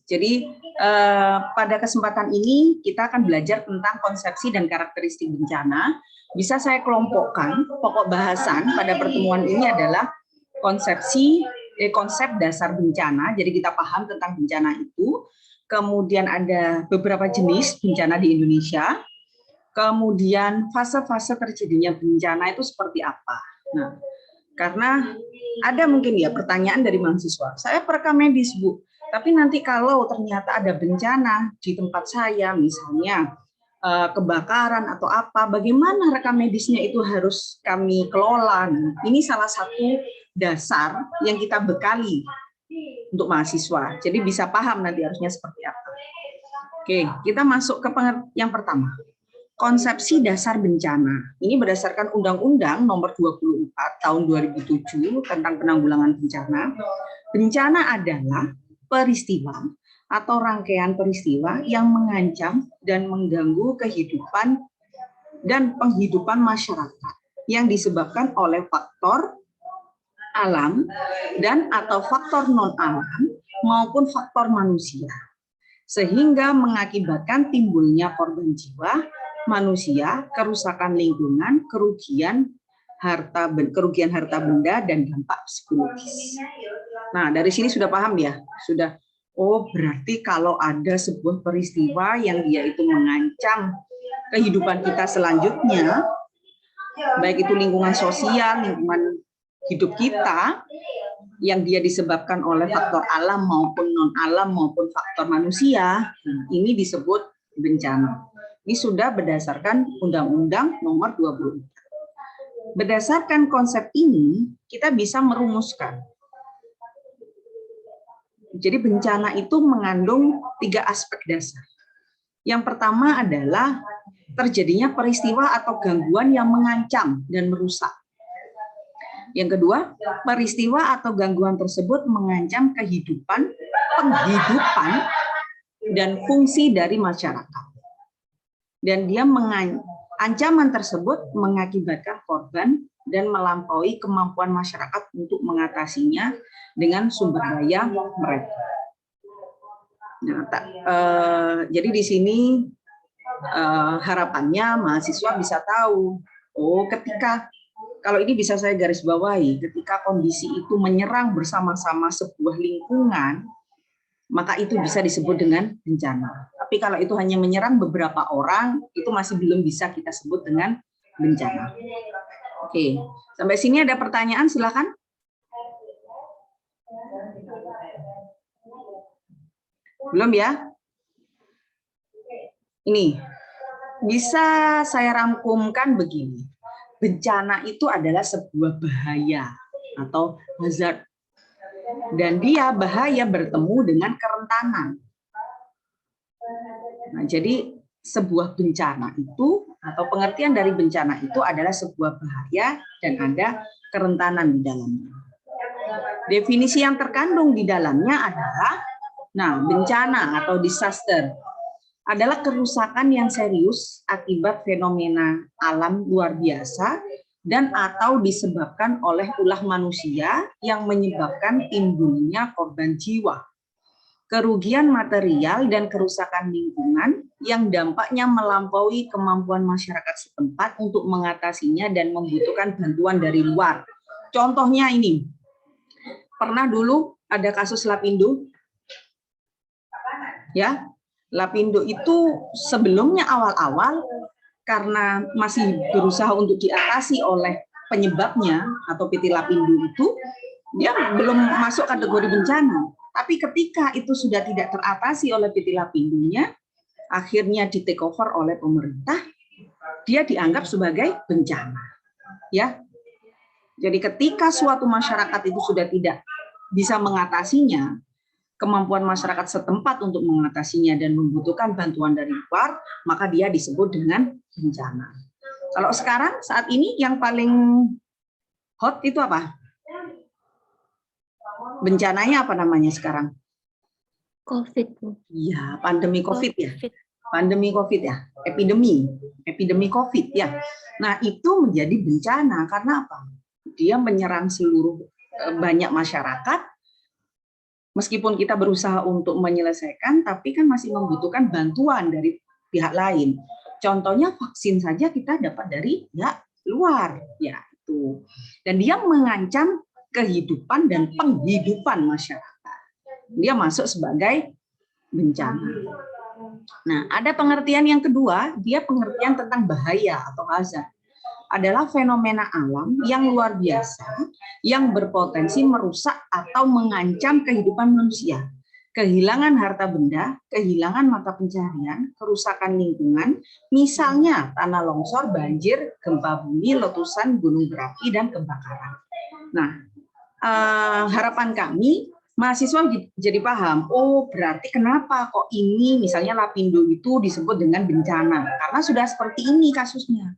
Jadi pada kesempatan ini kita akan belajar tentang konsepsi dan karakteristik bencana. Bisa saya kelompokkan, pokok bahasan pada pertemuan ini adalah konsep dasar bencana. Jadi kita paham tentang bencana itu. Kemudian ada beberapa jenis bencana di Indonesia. Kemudian fase-fase terjadinya bencana itu seperti apa. Nah, karena ada mungkin ya pertanyaan dari mahasiswa, saya perekam medis Bu, tapi nanti kalau ternyata ada bencana di tempat saya, misalnya kebakaran atau apa, bagaimana rekam medisnya itu harus kami kelola. Nah, ini salah satu dasar yang kita bekali untuk mahasiswa, jadi bisa paham nanti harusnya seperti apa. Oke, kita masuk ke yang pertama. Konsepsi dasar bencana. Ini berdasarkan Undang-Undang Nomor 24 Tahun 2007 tentang penanggulangan bencana. Bencana adalah peristiwa atau rangkaian peristiwa yang mengancam dan mengganggu kehidupan dan penghidupan masyarakat yang disebabkan oleh faktor alam dan atau faktor non-alam maupun faktor manusia, sehingga mengakibatkan timbulnya korban jiwa manusia, kerusakan lingkungan, kerugian harta benda, dan dampak psikologis. Nah, dari sini sudah paham ya? Sudah, oh berarti kalau ada sebuah peristiwa yang dia itu mengancam kehidupan kita selanjutnya, baik itu lingkungan sosial, lingkungan hidup kita, yang dia disebabkan oleh faktor alam maupun non-alam maupun faktor manusia, ini disebut bencana. Ini sudah berdasarkan Undang-Undang Nomor 24. Berdasarkan konsep ini, kita bisa merumuskan. Jadi bencana itu mengandung 3 aspek dasar. Yang pertama adalah terjadinya peristiwa atau gangguan yang mengancam dan merusak. Yang kedua, peristiwa atau gangguan tersebut mengancam penghidupan, dan fungsi dari masyarakat. Dan dia ancaman tersebut mengakibatkan korban dan melampaui kemampuan masyarakat untuk mengatasinya dengan sumber daya mereka. Nah, jadi di sini harapannya mahasiswa bisa tahu, oh ketika, kalau ini bisa saya garis bawahi, ketika kondisi itu menyerang bersama-sama sebuah lingkungan, maka itu bisa disebut dengan bencana. Tapi kalau itu hanya menyerang beberapa orang, itu masih belum bisa kita sebut dengan bencana. Oke, sampai sini ada pertanyaan, silakan. Belum ya? Ini, bisa saya rangkumkan begini. Bencana itu adalah sebuah bahaya atau hazard. Dan dia bahaya bertemu dengan kerentanan. Nah, jadi sebuah bencana itu atau pengertian dari bencana itu adalah sebuah bahaya dan ada kerentanan di dalamnya. Definisi yang terkandung di dalamnya adalah, nah, bencana atau disaster adalah kerusakan yang serius akibat fenomena alam luar biasa dan atau disebabkan oleh ulah manusia yang menyebabkan timbulnya korban jiwa, kerugian material, dan kerusakan lingkungan yang dampaknya melampaui kemampuan masyarakat setempat untuk mengatasinya dan membutuhkan bantuan dari luar. Contohnya ini, pernah dulu ada kasus Lapindo, ya, Lapindo itu sebelumnya awal-awal karena masih berusaha untuk diatasi oleh penyebabnya atau PT Lapindo itu, dia belum masuk kategori bencana. Tapi ketika itu sudah tidak teratasi oleh PT Lapindonya, akhirnya di take over oleh pemerintah, dia dianggap sebagai bencana. Ya, jadi ketika suatu masyarakat itu sudah tidak bisa mengatasinya, kemampuan masyarakat setempat untuk mengatasinya dan membutuhkan bantuan dari luar, maka dia disebut dengan bencana. Kalau sekarang, saat ini yang paling hot itu apa? Bencananya apa namanya sekarang? COVID. Iya, pandemi COVID ya. Pandemi COVID ya, epidemi COVID ya. Nah, itu menjadi bencana karena apa? Dia menyerang seluruh banyak masyarakat Meskipun kita berusaha untuk menyelesaikan, tapi kan masih membutuhkan bantuan dari pihak lain. Contohnya vaksin saja kita dapat dari pihak luar, ya itu. Dan dia mengancam kehidupan dan penghidupan masyarakat. Dia masuk sebagai bencana. Nah, ada pengertian yang kedua, dia pengertian tentang bahaya atau hazard. Adalah fenomena alam yang luar biasa yang berpotensi merusak atau mengancam kehidupan manusia. Kehilangan harta benda, kehilangan mata pencaharian, kerusakan lingkungan, misalnya tanah longsor, banjir, gempa bumi, letusan gunung berapi, dan kebakaran. Nah, harapan kami mahasiswa jadi paham, oh berarti kenapa kok ini misalnya Lapindo itu disebut dengan bencana, karena sudah seperti ini kasusnya.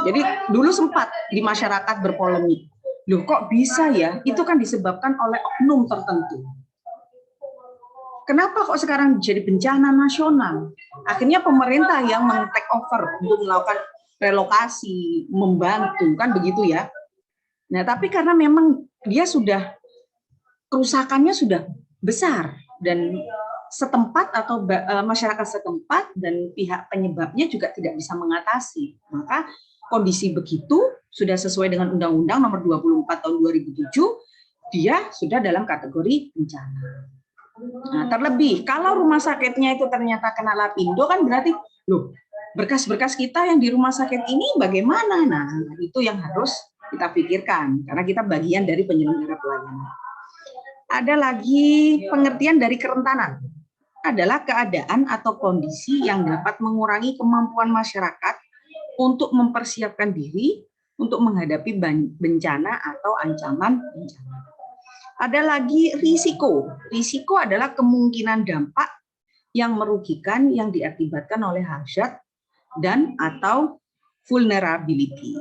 Jadi dulu sempat di masyarakat berpolemik, loh kok bisa ya, itu kan disebabkan oleh oknum tertentu. Kenapa kok sekarang jadi bencana nasional? Akhirnya pemerintah yang men-take over untuk melakukan relokasi, membantu, kan begitu ya. Nah tapi karena memang dia sudah, kerusakannya sudah besar, dan setempat atau masyarakat setempat dan pihak penyebabnya juga tidak bisa mengatasi, maka kondisi begitu sudah sesuai dengan Undang-Undang Nomor 24 Tahun 2007, dia sudah dalam kategori bencana. Nah, terlebih kalau rumah sakitnya itu ternyata kena Lapindo, kan berarti loh, berkas-berkas kita yang di rumah sakit ini bagaimana? Nah, itu yang harus kita pikirkan karena kita bagian dari penyelenggara pelayanan. Ada lagi pengertian dari kerentanan, adalah keadaan atau kondisi yang dapat mengurangi kemampuan masyarakat untuk mempersiapkan diri untuk menghadapi bencana atau ancaman bencana. Ada lagi risiko. Risiko adalah kemungkinan dampak yang merugikan yang diakibatkan oleh hazard dan atau vulnerability.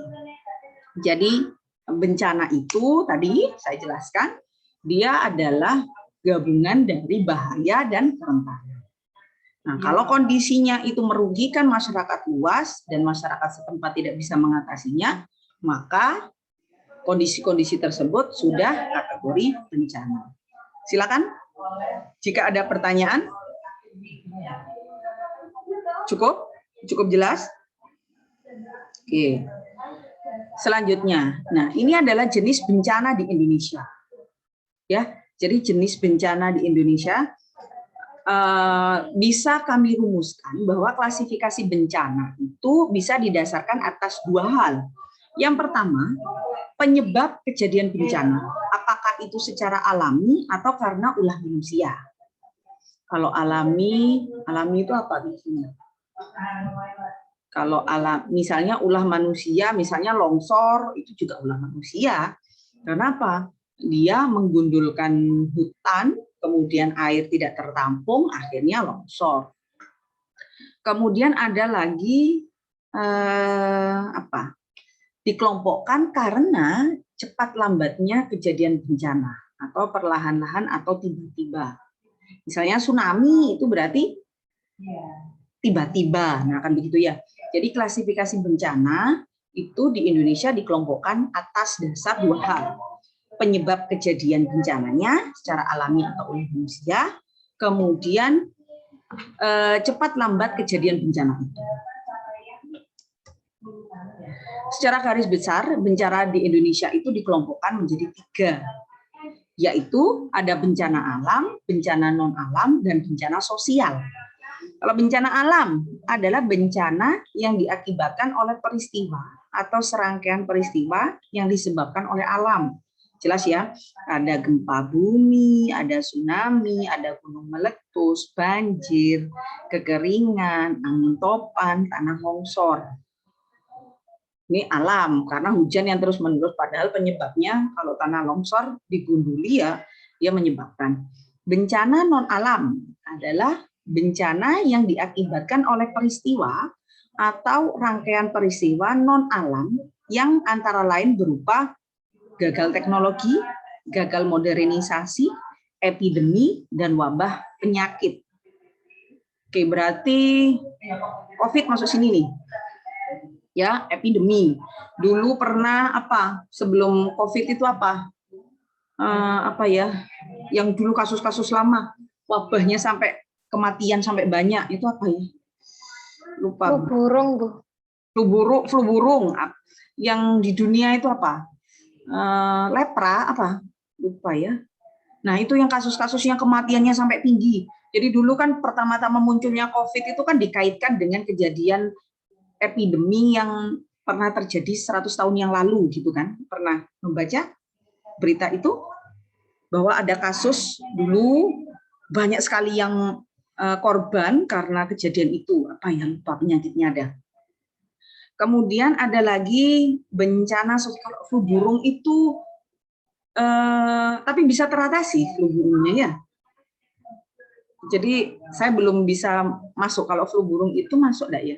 Jadi bencana itu tadi saya jelaskan, dia adalah gabungan dari bahaya dan kerentanan. Nah, kalau kondisinya itu merugikan masyarakat luas dan masyarakat setempat tidak bisa mengatasinya, maka kondisi-kondisi tersebut sudah kategori bencana. Silakan, jika ada pertanyaan. Cukup jelas? Oke. Selanjutnya, nah ini adalah jenis bencana di Indonesia. Ya, jadi jenis bencana di Indonesia bisa kami rumuskan bahwa klasifikasi bencana itu bisa didasarkan atas dua hal. Yang pertama, penyebab kejadian bencana, apakah itu secara alami atau karena ulah manusia. Kalau alami itu apa di sini? Kalau misalnya ulah manusia, misalnya longsor, itu juga ulah manusia. Kenapa? Dia menggundulkan hutan, kemudian air tidak tertampung, akhirnya longsor. Kemudian ada lagi dikelompokkan karena cepat lambatnya kejadian bencana atau perlahan-lahan atau tiba-tiba. Misalnya tsunami itu berarti tiba-tiba, nah kan begitu ya. Jadi klasifikasi bencana itu di Indonesia dikelompokkan atas dasar dua hal. Penyebab kejadian bencananya secara alami atau oleh manusia, kemudian cepat lambat kejadian bencana itu. Secara garis besar, bencana di Indonesia itu dikelompokkan menjadi tiga, yaitu ada bencana alam, bencana non-alam, dan bencana sosial. Kalau bencana alam adalah bencana yang diakibatkan oleh peristiwa atau serangkaian peristiwa yang disebabkan oleh alam. Jelas ya, ada gempa bumi, ada tsunami, ada gunung meletus, banjir, kekeringan, angin topan, tanah longsor. Ini alam, karena hujan yang terus-menerus, padahal penyebabnya kalau tanah longsor digunduli ya, dia menyebabkan. Bencana non-alam adalah bencana yang diakibatkan oleh peristiwa atau rangkaian peristiwa non-alam yang antara lain berupa gagal teknologi, gagal modernisasi, epidemi, dan wabah penyakit. Oke, berarti COVID masuk sini nih. Ya, epidemi. Dulu pernah apa? Sebelum COVID itu apa? yang dulu kasus-kasus lama, wabahnya sampai kematian sampai banyak, itu apa ya? Lupa. Flu burung, Bu. Flu burung. Yang di dunia itu apa? Lepra apa? Lupa ya. Nah, itu yang kasus-kasus yang kematiannya sampai tinggi. Jadi dulu kan pertama-tama munculnya COVID itu kan dikaitkan dengan kejadian epidemi yang pernah terjadi 100 tahun yang lalu gitu kan. Pernah membaca berita itu bahwa ada kasus dulu banyak sekali yang korban karena kejadian itu. Apa yang lupa penyakitnya ada. Kemudian ada lagi bencana kalau flu burung itu tapi bisa teratasi flu burungnya ya. Jadi saya belum bisa masuk kalau flu burung itu masuk enggak ya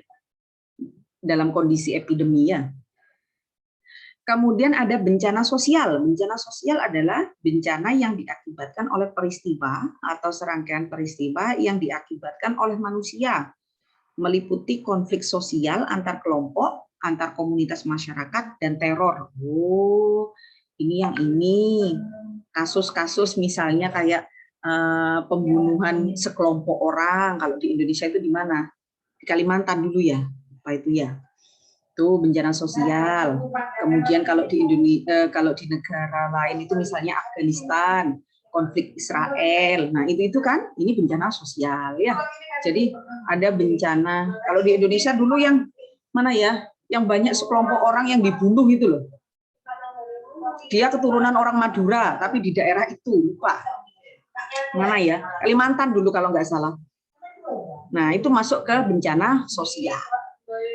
dalam kondisi epidemi ya. Kemudian ada bencana sosial. Bencana sosial adalah bencana yang diakibatkan oleh peristiwa atau serangkaian peristiwa yang diakibatkan oleh manusia, meliputi konflik sosial antar kelompok, antar komunitas masyarakat, dan teror. Oh, ini yang ini. Kasus-kasus misalnya kayak pembunuhan sekelompok orang, kalau di Indonesia itu di mana? Di Kalimantan dulu ya, apa itu ya? Itu bencana sosial. Kemudian kalau di Indonesia, kalau di negara lain itu misalnya Afghanistan, konflik Israel. Nah, itu kan ini bencana sosial ya. Jadi ada bencana. Kalau di Indonesia dulu yang mana ya? Yang banyak sekelompok orang yang dibunuh itu loh. Dia keturunan orang Madura, tapi di daerah itu lupa. Mana ya? Kalimantan dulu kalau nggak salah. Nah, itu masuk ke bencana sosial.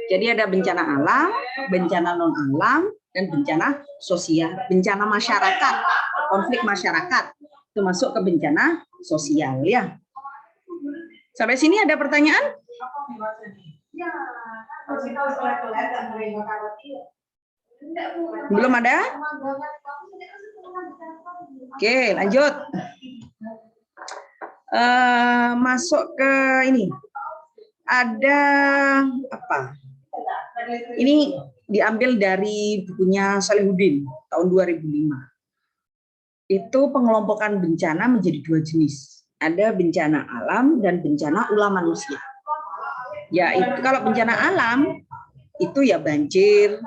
Jadi ada bencana alam, bencana non-alam, dan bencana sosial. Bencana masyarakat, konflik masyarakat. Itu masuk ke bencana sosial ya. Sampai sini ada pertanyaan? Belum ada? Oke, lanjut. Masuk ke ini. Ada apa? Ini diambil dari bukunya Salihuddin tahun 2005. Itu pengelompokan bencana menjadi 2 jenis. Ada bencana alam dan bencana ulah manusia. Ya, itu kalau bencana alam itu ya banjir,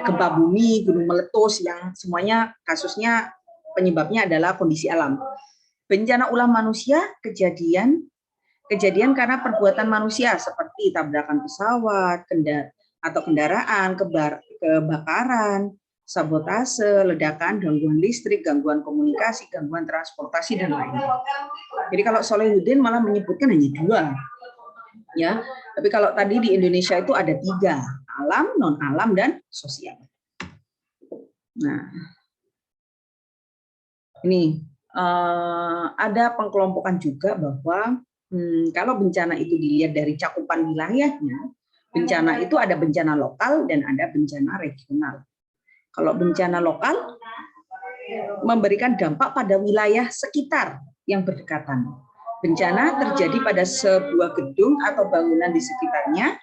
gempa bumi, gunung meletus yang semuanya kasusnya penyebabnya adalah kondisi alam. Bencana ulah manusia kejadian karena perbuatan manusia seperti tabrakan pesawat, atau kendaraan, kebakaran, sabotase, ledakan, gangguan listrik, gangguan komunikasi, gangguan transportasi dan lainnya. Jadi kalau Salihuddin malah menyebutkan hanya 2, ya. Tapi kalau tadi di Indonesia itu ada 3, alam, non alam dan sosial. Nah, ini ada pengkelompokan juga bahwa kalau bencana itu dilihat dari cakupan wilayahnya, bencana itu ada bencana lokal dan ada bencana regional. Kalau bencana lokal memberikan dampak pada wilayah sekitar yang berdekatan. Bencana terjadi pada sebuah gedung atau bangunan di sekitarnya,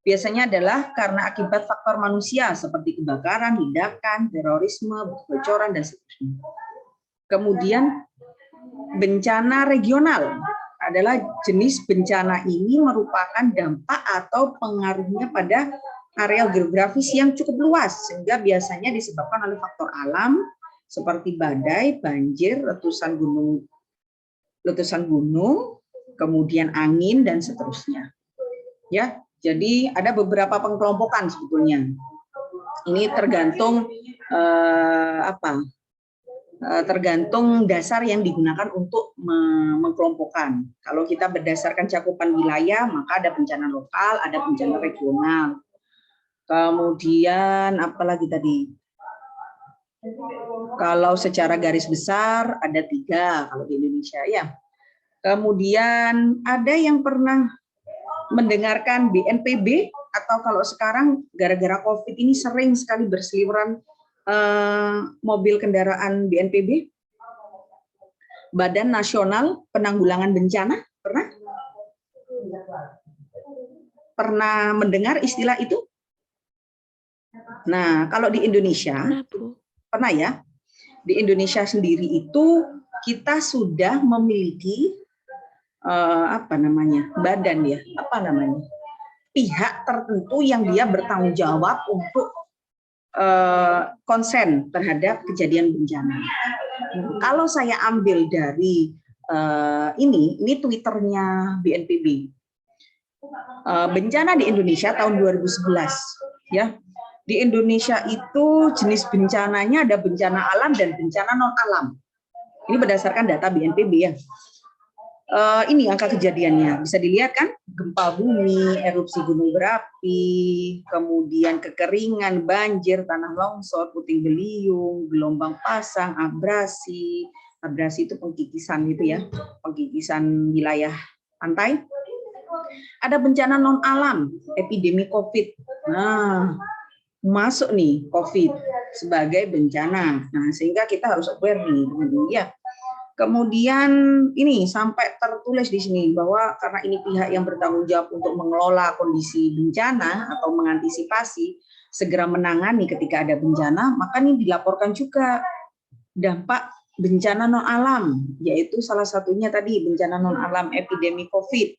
biasanya adalah karena akibat faktor manusia seperti kebakaran, ledakan, terorisme, kebocoran, dan seterusnya. Kemudian bencana regional adalah jenis bencana ini merupakan dampak atau pengaruhnya pada area geografis yang cukup luas, sehingga biasanya disebabkan oleh faktor alam seperti badai, banjir, letusan gunung, kemudian angin dan seterusnya. Ya, jadi ada beberapa pengkelompokan sebetulnya. Ini tergantung tergantung dasar yang digunakan untuk mengkelompokkan. Kalau kita berdasarkan cakupan wilayah, maka ada bencana lokal, ada bencana regional. Kemudian apalagi tadi? Kalau secara garis besar ada 3 kalau di Indonesia ya. Kemudian ada yang pernah mendengarkan BNPB atau kalau sekarang gara-gara COVID ini sering sekali berseliweran mobil kendaraan BNPB, Badan Nasional Penanggulangan Bencana, pernah mendengar istilah itu? Nah, kalau di Indonesia, pernah ya? di Indonesia sendiri itu kita sudah memiliki badan ya, pihak tertentu yang dia bertanggung jawab untuk konsen terhadap kejadian bencana. Kalau saya ambil dari ini Twitternya BNPB, bencana di Indonesia tahun 2011, ya. Di Indonesia itu jenis bencananya ada bencana alam dan bencana non alam. Ini berdasarkan data BNPB ya. Ini angka kejadiannya, bisa dilihat kan? Gempa bumi, erupsi gunung berapi, kemudian kekeringan, banjir, tanah longsor, puting beliung, gelombang pasang, abrasi. Abrasi itu pengkikisan gitu ya, pengkikisan wilayah pantai. Ada bencana non alam, epidemi COVID. Nah, masuk nih COVID sebagai bencana. Nah, sehingga kita harus aware nih dengan ini ya. Kemudian ini sampai tertulis di sini bahwa karena ini pihak yang bertanggung jawab untuk mengelola kondisi bencana atau mengantisipasi, segera menangani ketika ada bencana, maka ini dilaporkan juga dampak bencana non alam, yaitu salah satunya tadi bencana non alam epidemi COVID.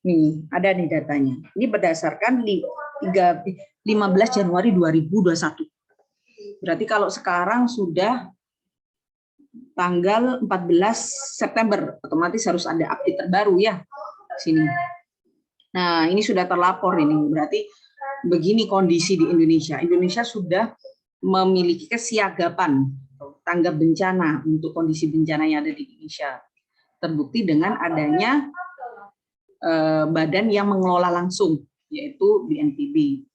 Nih, ada nih datanya. Ini berdasarkan 15 Januari 2021. Berarti kalau sekarang sudah tanggal 14 September, otomatis harus ada update terbaru ya sini. Nah, ini sudah terlapor ini. Berarti begini kondisi di Indonesia. Indonesia sudah memiliki kesiagapan tanggap bencana untuk kondisi bencana yang ada di Indonesia. Terbukti dengan adanya badan yang mengelola langsung, yaitu BNPB.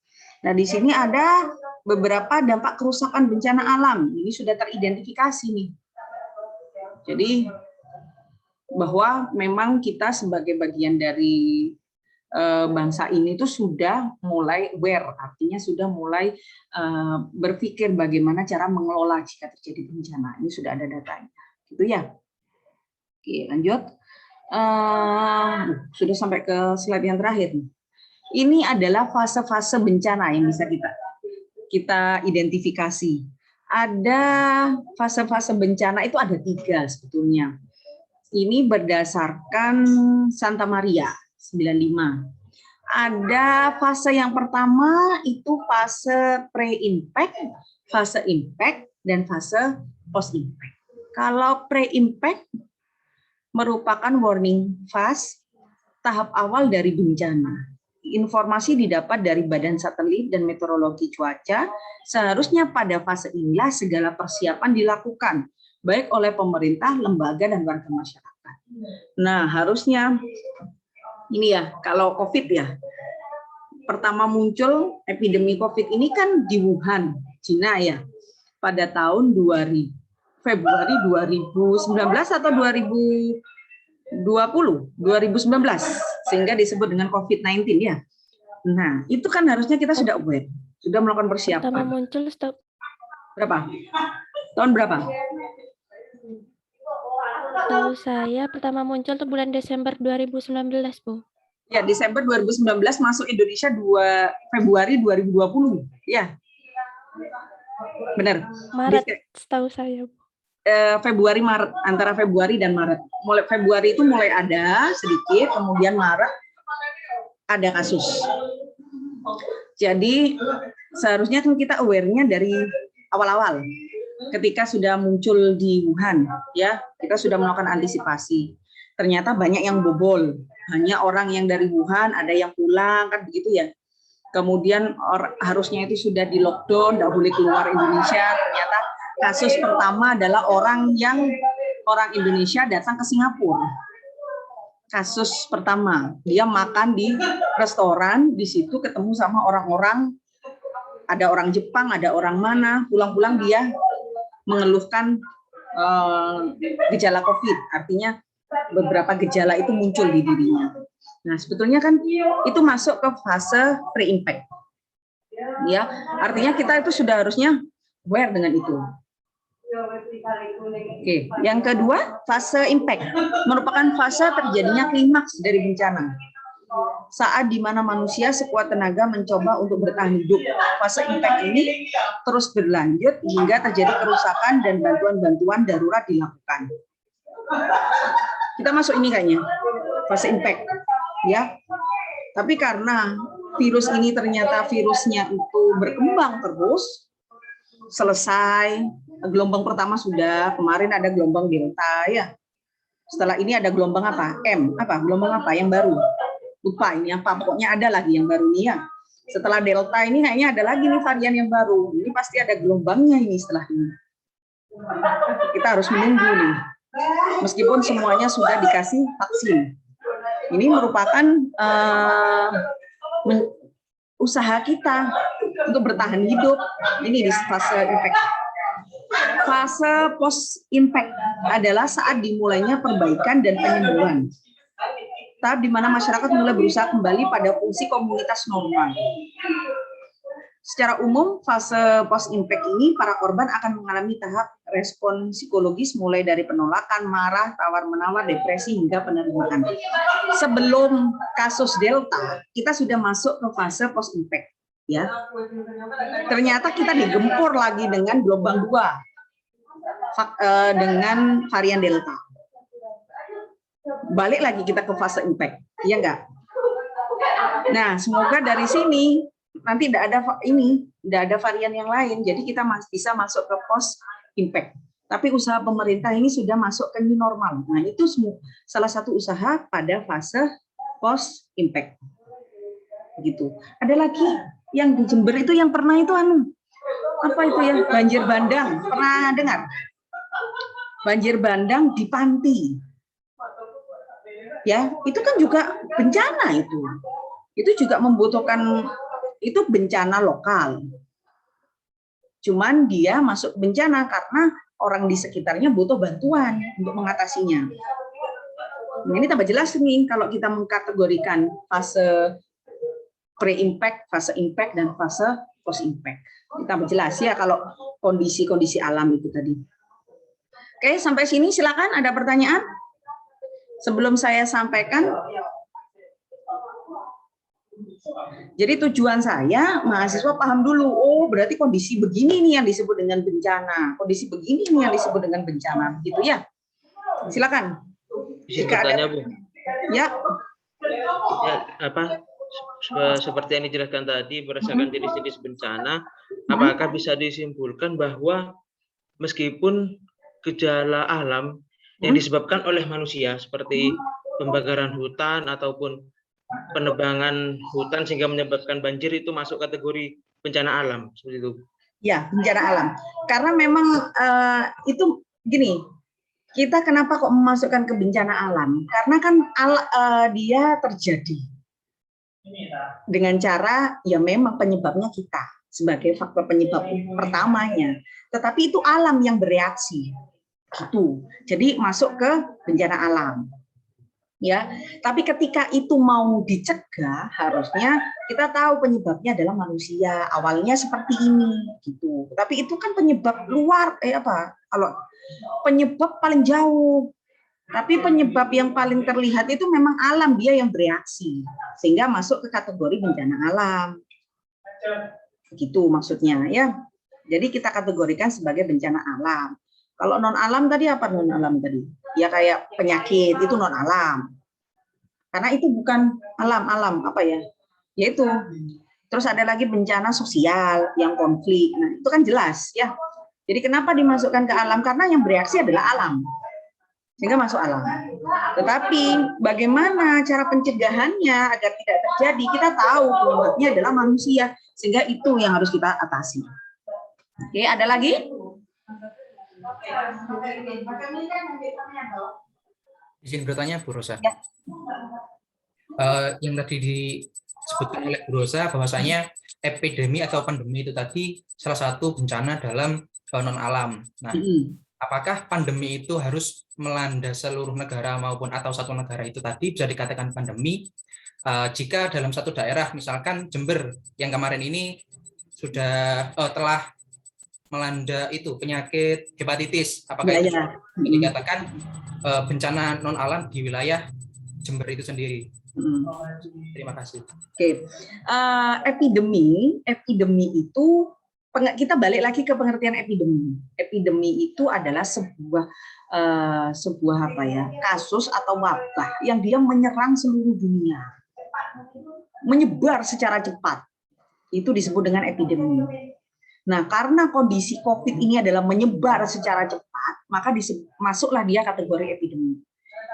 Nah, di sini ada beberapa dampak kerusakan bencana alam. Ini sudah teridentifikasi nih. Jadi bahwa memang kita sebagai bagian dari bangsa ini tuh sudah mulai aware, artinya sudah mulai berpikir bagaimana cara mengelola jika terjadi bencana. Ini sudah ada datanya, gitu ya. Oke, lanjut. Sudah sampai ke slide yang terakhir. Ini adalah fase-fase bencana yang bisa kita identifikasi. Ada fase-fase bencana itu ada 3 sebetulnya. Ini berdasarkan Santa Maria 95. Ada fase yang pertama itu fase pre-impact, fase impact, dan fase post-impact. Kalau pre-impact merupakan warning phase, tahap awal dari bencana. Informasi didapat dari Badan Satelit dan Meteorologi Cuaca. Seharusnya pada fase inilah segala persiapan dilakukan, baik oleh pemerintah, lembaga, dan warga masyarakat. Nah, harusnya ini ya, kalau COVID ya, pertama muncul epidemi COVID ini kan di Wuhan, Cina ya, pada tahun Februari 2019 atau 2019, sehingga disebut dengan COVID-19 ya. Nah, itu kan harusnya kita sudah aware, sudah melakukan persiapan. Pertama muncul Berapa? Tahun berapa? tahu saya pertama muncul tuh bulan Desember 2019, Bu. Ya, Desember 2019 masuk Indonesia 2 Februari 2020. Ya. Benar. Maret, setahu saya, Bu. Februari Maret, antara Februari dan Maret. Mulai Februari itu mulai ada sedikit, kemudian Maret ada kasus. Jadi seharusnya kan kita aware-nya dari awal-awal. Ketika sudah muncul di Wuhan, ya, kita sudah melakukan antisipasi. Ternyata banyak yang bobol, hanya orang yang dari Wuhan, ada yang pulang kan begitu ya. Kemudian harusnya itu sudah di lockdown, tidak boleh keluar Indonesia. Ternyata kasus pertama adalah orang Indonesia datang ke Singapura. Kasus pertama, dia makan di restoran, di situ ketemu sama orang-orang, ada orang Jepang, ada orang mana, pulang-pulang dia mengeluhkan gejala COVID, artinya beberapa gejala itu muncul di dirinya. Nah, sebetulnya kan itu masuk ke fase pre-impact. Ya, artinya kita itu sudah harusnya aware dengan itu. Oke, yang kedua, fase impact merupakan fase terjadinya klimaks dari bencana. saat di mana manusia sekuat tenaga mencoba untuk bertahan hidup. Fase impact ini terus berlanjut hingga terjadi kerusakan dan bantuan-bantuan darurat dilakukan. Kita masuk ini kayaknya, fase impact, ya. Tapi karena virus ini ternyata virusnya itu berkembang terus, selesai gelombang pertama sudah, kemarin ada gelombang delta, ya. Setelah ini ada gelombang apa? Gelombang apa yang baru? Lupa ini apa, pokoknya ada lagi yang baru nih ya. Setelah delta ini kayaknya ada lagi nih varian yang baru. Ini pasti ada gelombangnya ini setelah ini. Kita harus menunggu nih. Meskipun semuanya sudah dikasih vaksin. Ini merupakan usaha kita untuk bertahan hidup. Ini di fase impact. Fase post impact adalah saat dimulainya perbaikan dan penyembuhan. Tahap di mana masyarakat mulai berusaha kembali pada fungsi komunitas normal. Secara umum, fase post impact ini para korban akan mengalami tahap respon psikologis mulai dari penolakan, marah, tawar-menawar, depresi hingga penerimaan. Sebelum kasus Delta, kita sudah masuk ke fase post impact, ya. Ternyata kita digempur lagi dengan gelombang 2 dengan varian Delta. Balik lagi kita ke fase impact, ya enggak? Nah, semoga dari sini nanti tidak ada varian yang lain, jadi kita bisa masuk ke post impact. Tapi usaha pemerintah ini sudah masuk ke new normal. Nah, itu salah satu usaha pada fase post impact. Begitu. Ada lagi yang di Jember itu yang pernah itu apa itu ya? Banjir bandang. Pernah dengar? Banjir bandang di panti. Ya, itu kan juga bencana itu. Itu juga membutuhkan, itu bencana lokal. Cuman dia masuk bencana karena orang di sekitarnya butuh bantuan untuk mengatasinya. Nah, ini tambah jelas nih kalau kita mengkategorikan fase pre-impact, fase impact, dan fase post-impact. Ini tambah jelas ya kalau kondisi-kondisi alam itu tadi. Oke, sampai sini silakan ada pertanyaan? Sebelum saya sampaikan, jadi tujuan saya, mahasiswa paham dulu, oh berarti kondisi begini nih yang disebut dengan bencana, kondisi begini nih yang disebut dengan bencana, gitu ya. Silakan. Jika ada, Bu. Ya. Ya, seperti yang dijelaskan tadi, berdasarkan jenis-jenis bencana, apakah bisa disimpulkan bahwa meskipun gejala alam yang disebabkan oleh manusia seperti pembakaran hutan ataupun penebangan hutan sehingga menyebabkan banjir itu masuk kategori bencana alam seperti itu? Ya, bencana alam. Karena memang itu gini, kita kenapa kok memasukkan ke bencana alam? Karena kan dia terjadi dengan cara ya memang penyebabnya kita sebagai faktor penyebab pertamanya. Tetapi itu alam yang bereaksi. Gitu. Jadi masuk ke bencana alam. Ya, tapi ketika itu mau dicegah, harusnya kita tahu penyebabnya adalah manusia. Awalnya seperti ini, gitu. Tapi itu kan penyebab luar, kalau penyebab paling jauh. Tapi penyebab yang paling terlihat itu memang alam, dia yang bereaksi, sehingga masuk ke kategori bencana alam. Gitu maksudnya, ya. Jadi kita kategorikan sebagai bencana alam. Kalau non alam tadi apa non alam tadi? Ya kayak penyakit itu non alam. Karena itu bukan alam apa ya? Yaitu. Terus ada lagi bencana sosial yang konflik. Nah, itu kan jelas ya. Jadi kenapa dimasukkan ke alam? Karena yang bereaksi adalah alam. Sehingga masuk alam. Tetapi bagaimana cara pencegahannya agar tidak terjadi? Kita tahu penyebabnya adalah manusia. Sehingga itu yang harus kita atasi. Oke, ada lagi? Izin bertanya, Bu Rosa. Ya. Yang tadi disebutkan oleh Bu Rosa bahwasanya epidemi atau pandemi itu tadi salah satu bencana dalam non alam. Nah, apakah pandemi itu harus melanda seluruh negara maupun atau satu negara itu tadi bisa dikatakan pandemi? Jika dalam satu daerah, misalkan Jember yang kemarin ini sudah telah melanda itu penyakit hepatitis, apakah itu dikatakan bencana non alam di wilayah Jember itu sendiri. Terima kasih. Oke. Epidemi itu kita balik lagi ke pengertian epidemi. Epidemi itu adalah sebuah kasus atau wabah yang dia menyerang seluruh dunia, menyebar secara cepat. Itu disebut dengan epidemi. Nah, karena kondisi COVID ini adalah menyebar secara cepat, maka masuklah dia kategori epidemi.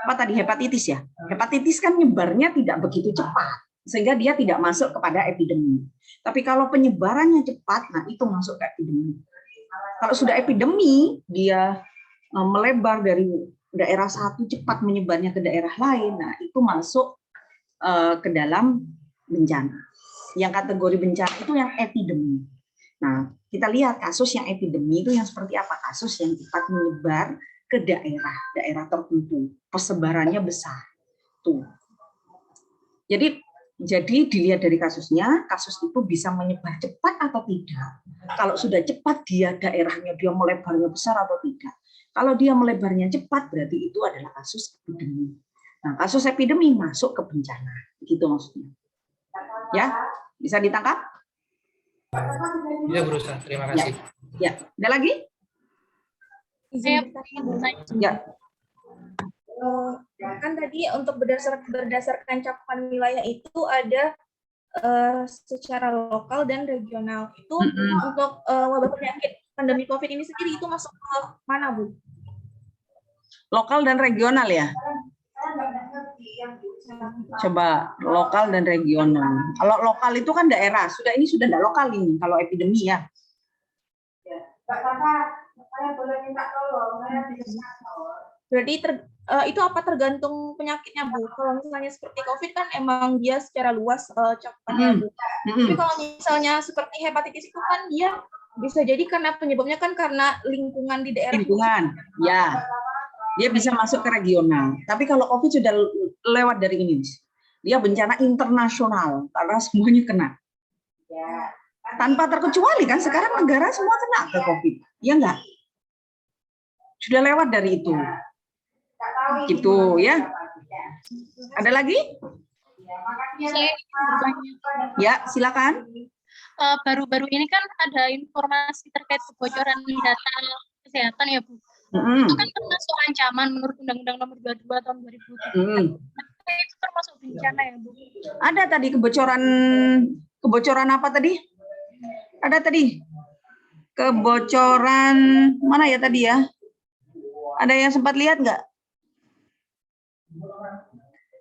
Apa tadi hepatitis ya? Hepatitis kan nyebarnya tidak begitu cepat, sehingga dia tidak masuk kepada epidemi. Tapi kalau penyebarannya cepat, nah itu masuk ke epidemi. Kalau sudah epidemi, dia melebar dari daerah satu cepat menyebarnya ke daerah lain, nah itu masuk ke dalam bencana. Yang kategori bencana itu yang epidemi. Nah, kita lihat kasus yang epidemi itu yang seperti apa? Kasus yang cepat menyebar ke daerah tertentu, persebarannya besar. Tuh. Jadi dilihat dari kasusnya, kasus itu bisa menyebar cepat atau tidak. Kalau sudah cepat daerahnya dia melebarnya besar atau tidak. Kalau dia melebarnya cepat berarti itu adalah kasus epidemi. Nah, kasus epidemi masuk ke bencana. Begitu maksudnya. Ya, bisa ditangkap? Ya, Bu Rosa, terima kasih. Ya, ada lagi? Ya. Kan tadi untuk berdasarkan cakupan wilayah itu ada secara lokal dan regional. Itu untuk wabah penyakit pandemi COVID ini sendiri itu masuk ke mana, Bu? Lokal dan regional ya? Coba lokal dan regional. Kalau lokal itu kan daerah. Ini sudah tidak lokal ini kalau epidemi ya. Berarti itu apa tergantung penyakitnya, Bu? Kalau misalnya seperti COVID kan emang dia secara luas cakupannya, Bu. Tapi kalau misalnya seperti hepatitis itu kan dia bisa jadi karena penyebabnya kan karena lingkungan di daerah. Lingkungan, ya. Dia bisa masuk ke regional. Tapi kalau COVID sudah lewat dari ini, dia bencana internasional karena semuanya kena. Tanpa terkecuali kan sekarang negara semua kena ke COVID, ya enggak? Sudah lewat dari itu. Gitu ya. Ada lagi? Ya, silakan. Baru-baru ini kan ada informasi terkait kebocoran data kesehatan ya, Bu. Itu kan termasuk ancaman menurut Undang-Undang Nomor 22 Tahun 2007. Itu termasuk bencana ya, Bu? Ada tadi kebocoran apa tadi? Ada tadi kebocoran mana ya tadi ya? Ada yang sempat lihat nggak?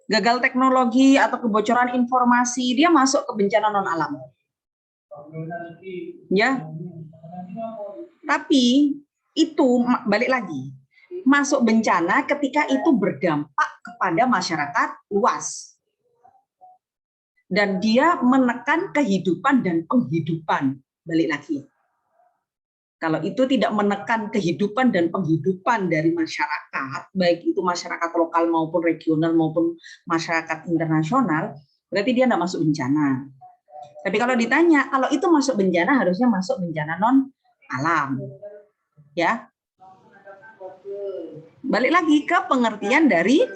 Gagal teknologi atau kebocoran informasi, dia masuk ke bencana non alam. Ya. Tapi itu balik lagi. Masuk bencana ketika itu berdampak kepada masyarakat luas. Dan dia menekan kehidupan dan penghidupan. Balik lagi. Kalau itu tidak menekan kehidupan dan penghidupan dari masyarakat, baik itu masyarakat lokal maupun regional maupun masyarakat internasional, berarti dia tidak masuk bencana. Tapi kalau ditanya, kalau itu masuk bencana, harusnya masuk bencana non alam. Ya. Balik lagi ke pengertian dari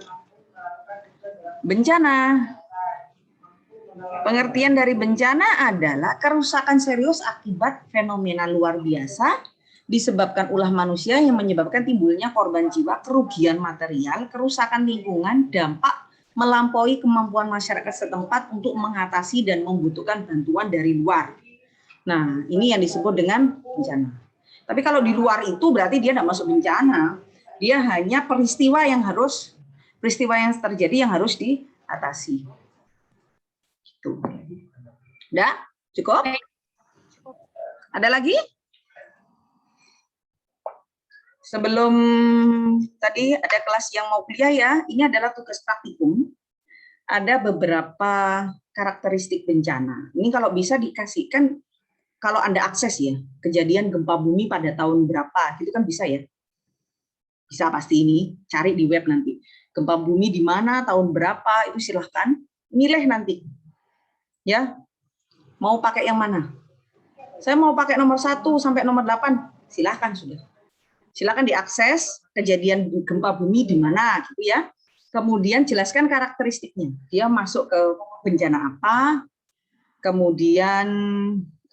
bencana. Pengertian dari bencana adalah kerusakan serius akibat fenomena luar biasa disebabkan ulah manusia yang menyebabkan timbulnya korban jiwa, kerugian material, kerusakan lingkungan, dampak melampaui kemampuan masyarakat setempat untuk mengatasi dan membutuhkan bantuan dari luar. Nah, ini yang disebut dengan bencana. Tapi kalau di luar itu berarti dia tidak masuk bencana. Dia hanya peristiwa yang terjadi yang harus diatasi. Udah? Cukup? Ada lagi? Sebelum tadi ada kelas yang mau kuliah ya, ini adalah tugas praktikum. Ada beberapa karakteristik bencana. Ini kalau bisa dikasihkan, kalau Anda akses ya, kejadian gempa bumi pada tahun berapa, gitu kan bisa ya? Bisa pasti ini, cari di web nanti. Gempa bumi di mana, tahun berapa, itu silahkan. Milih nanti. Ya, mau pakai yang mana? Saya mau pakai nomor 1 sampai nomor 8, silahkan sudah. Silahkan diakses kejadian gempa bumi di mana, gitu ya. Kemudian jelaskan karakteristiknya. Dia masuk ke bencana apa, kemudian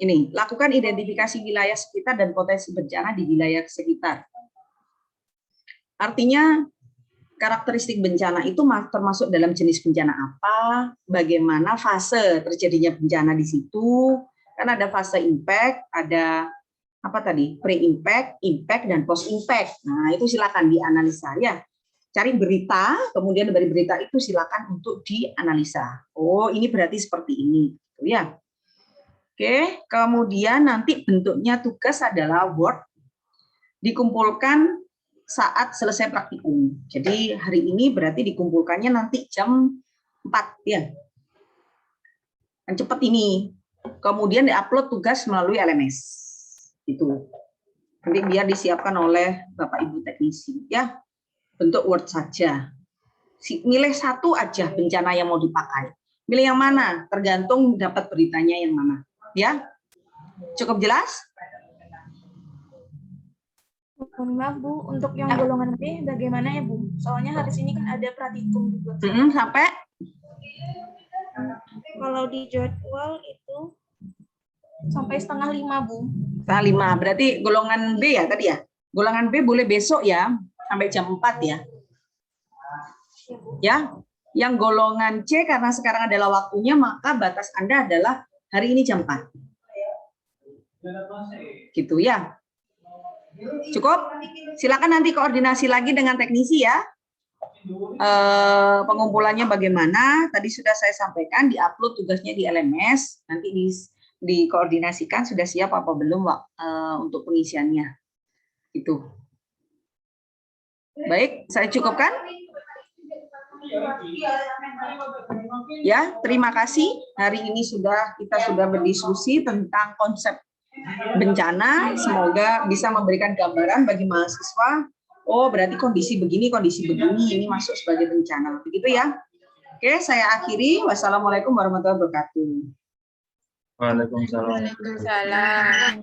ini, lakukan identifikasi wilayah sekitar dan potensi bencana di wilayah sekitar. Artinya, karakteristik bencana itu termasuk dalam jenis bencana apa, bagaimana fase terjadinya bencana di situ, kan ada fase impact, ada apa tadi, pre-impact, impact, dan post-impact. Nah, itu silakan dianalisa ya. Cari berita, kemudian dari berita itu silakan untuk dianalisa. Oh, ini berarti seperti ini, gitu ya. Oke, kemudian nanti bentuknya tugas adalah Word, dikumpulkan saat selesai praktikum. Jadi hari ini berarti dikumpulkannya nanti jam 4 ya. Kan cepat ini. Kemudian diupload tugas melalui LMS. Itu. Nanti biar disiapkan oleh Bapak Ibu teknisi ya. Bentuk Word saja. Milih satu aja bencana yang mau dipakai. Milih yang mana? Tergantung dapat beritanya yang mana. Ya, cukup jelas? Mohon maaf Bu, untuk yang golongan B bagaimana ya Bu? Soalnya hari ini kan ada praktikum juga. Sampai? Kalau di jadwal itu sampai 4:30 Bu. 4:30, berarti golongan B ya tadi ya? Golongan B boleh besok ya, sampai jam 4 ya. Ya, yang golongan C karena sekarang adalah waktunya, maka batas Anda adalah hari ini jam 4. Gitu ya. Cukup? Silakan nanti koordinasi lagi dengan teknisi ya. Pengumpulannya bagaimana? Tadi sudah saya sampaikan, diupload tugasnya di LMS, nanti dikoordinasikan sudah siap apa belum untuk pengisiannya. Itu. Baik, saya cukupkan. Ya, terima kasih. Hari ini kita sudah berdiskusi tentang konsep bencana. Semoga bisa memberikan gambaran bagi mahasiswa. Oh, berarti kondisi begini, ini masuk sebagai bencana. Begitu ya. Oke, saya akhiri. Wassalamualaikum warahmatullahi wabarakatuh. Waalaikumsalam. Waalaikumsalam.